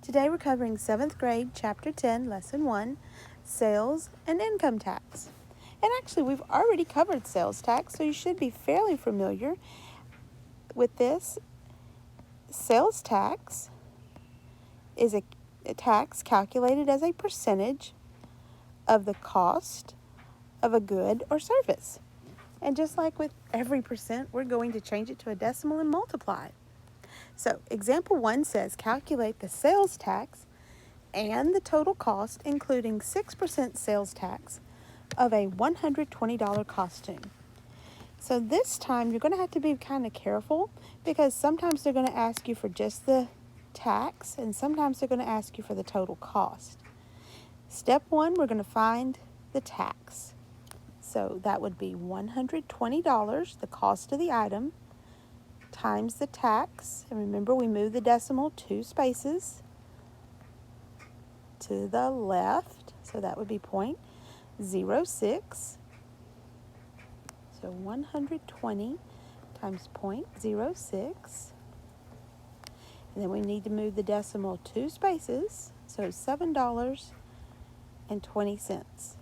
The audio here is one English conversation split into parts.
Today we're covering 7th grade, Chapter 10, Lesson 1, Sales and Income Tax. And actually, we've already covered sales tax, so you should be fairly familiar with this. Sales tax is a tax calculated as a percentage of the cost of a good or service. And just like with every percent, we're going to change it to a decimal and multiply. So example 1 says calculate the sales tax and the total cost, including 6% sales tax, of a $120 costume. So this time you're going to have to be kind of careful because sometimes they're going to ask you for just the tax and sometimes they're going to ask you for the total cost. Step 1, we're going to find the tax. So that would be $120, the cost of the item, times the tax. And remember, we move the decimal 2 spaces to the left. So that would be 0.06. So 120 times 0.06. And then we need to move the decimal 2 spaces. So $7.20.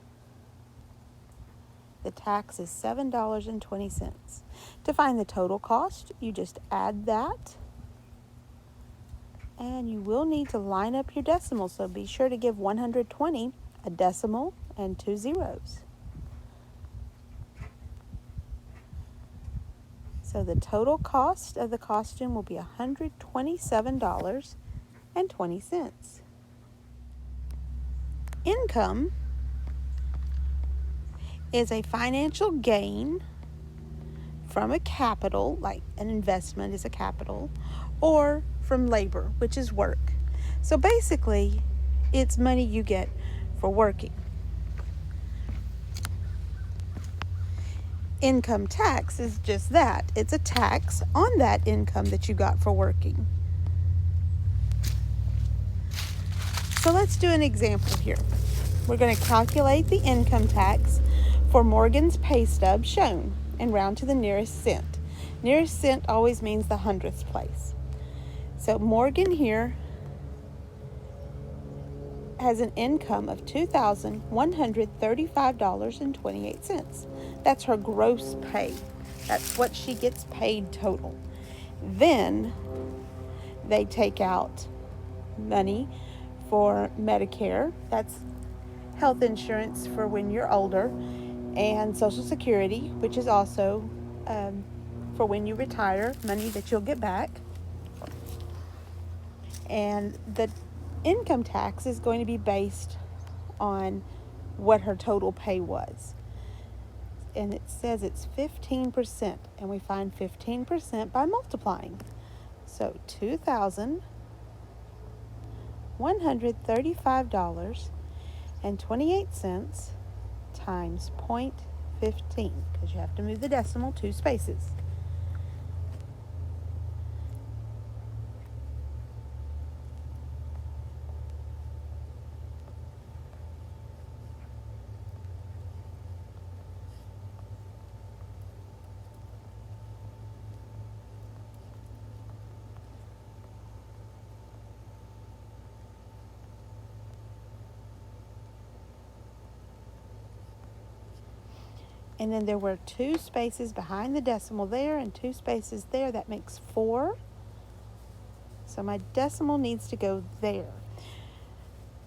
The tax is $7.20. To find the total cost, you just add that. And you will need to line up your decimals, so be sure to give 120 a decimal and 2 zeros. So the total cost of the costume will be $127.20. Income is a financial gain from a capital, like an investment is a capital, or from labor, which is work. So basically, it's money you get for working. Income tax is just that. It's a tax on that income that you got for working. So let's do an example here. We're going to calculate the income tax for Morgan's pay stub shown and round to the nearest cent. Nearest cent always means the 100th place. So Morgan here has an income of $2,135.28. That's her gross pay. That's what she gets paid total. Then they take out money for Medicare. That's health insurance for when you're older, and Social Security, which is also for when you retire, money that you'll get back. And the income tax is going to be based on what her total pay was. And it says it's 15%, and we find 15% by multiplying. So $2,135.28 times 0.15, because you have to move the decimal 2 spaces. And then there were 2 spaces behind the decimal there and 2 spaces there. That makes 4. So my decimal needs to go there.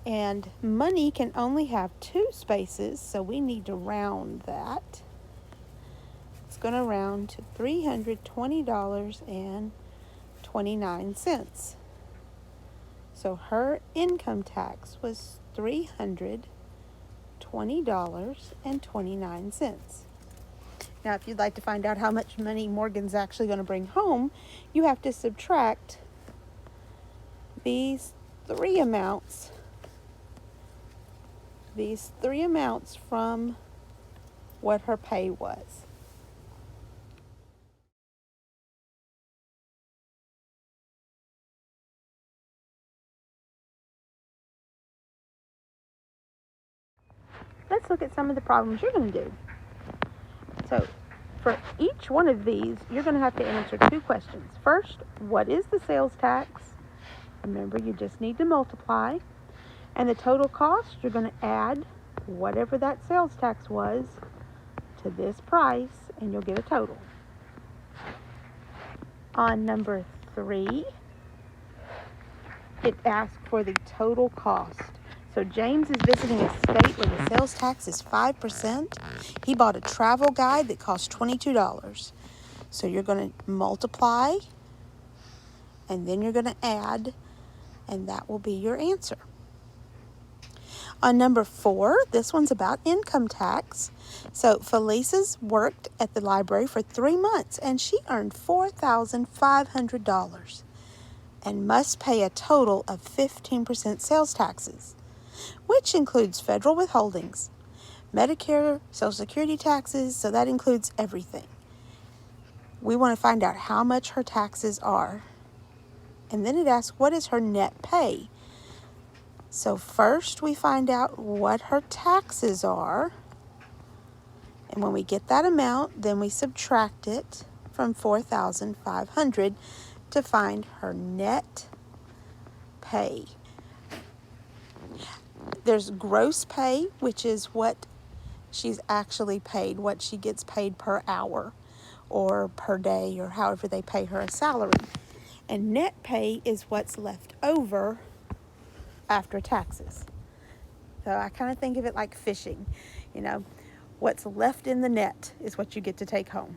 And money can only have 2 spaces, so we need to round that. It's going to round to $320.29. So her income tax was $320.29. Now, if you'd like to find out how much money Morgan's actually going to bring home, you have to subtract these three amounts from what her pay was. Let's look at some of the problems you're going to do. So for each one of these, you're going to have to answer 2 questions. First, what is the sales tax? Remember, you just need to multiply. And the total cost, you're going to add whatever that sales tax was to this price, and you'll get a total. On number 3, it asks for the total cost. So James is visiting a state where the sales tax is 5%. He bought a travel guide that cost $22. So you're going to multiply, and then you're going to add, and that will be your answer. On number 4, this one's about income tax. So Felisa's worked at the library for 3 months, and she earned $4,500 and must pay a total of 15% sales taxes, which includes federal withholdings, Medicare, Social Security taxes, so that includes everything. We want to find out how much her taxes are. And then it asks, what is her net pay? So first we find out what her taxes are. And when we get that amount, then we subtract it from 4,500 to find her net pay. There's gross pay, which is what she's actually paid, what she gets paid per hour or per day or however they pay her a salary. And net pay is what's left over after taxes. So I kind of think of it like fishing. What's left in the net is what you get to take home.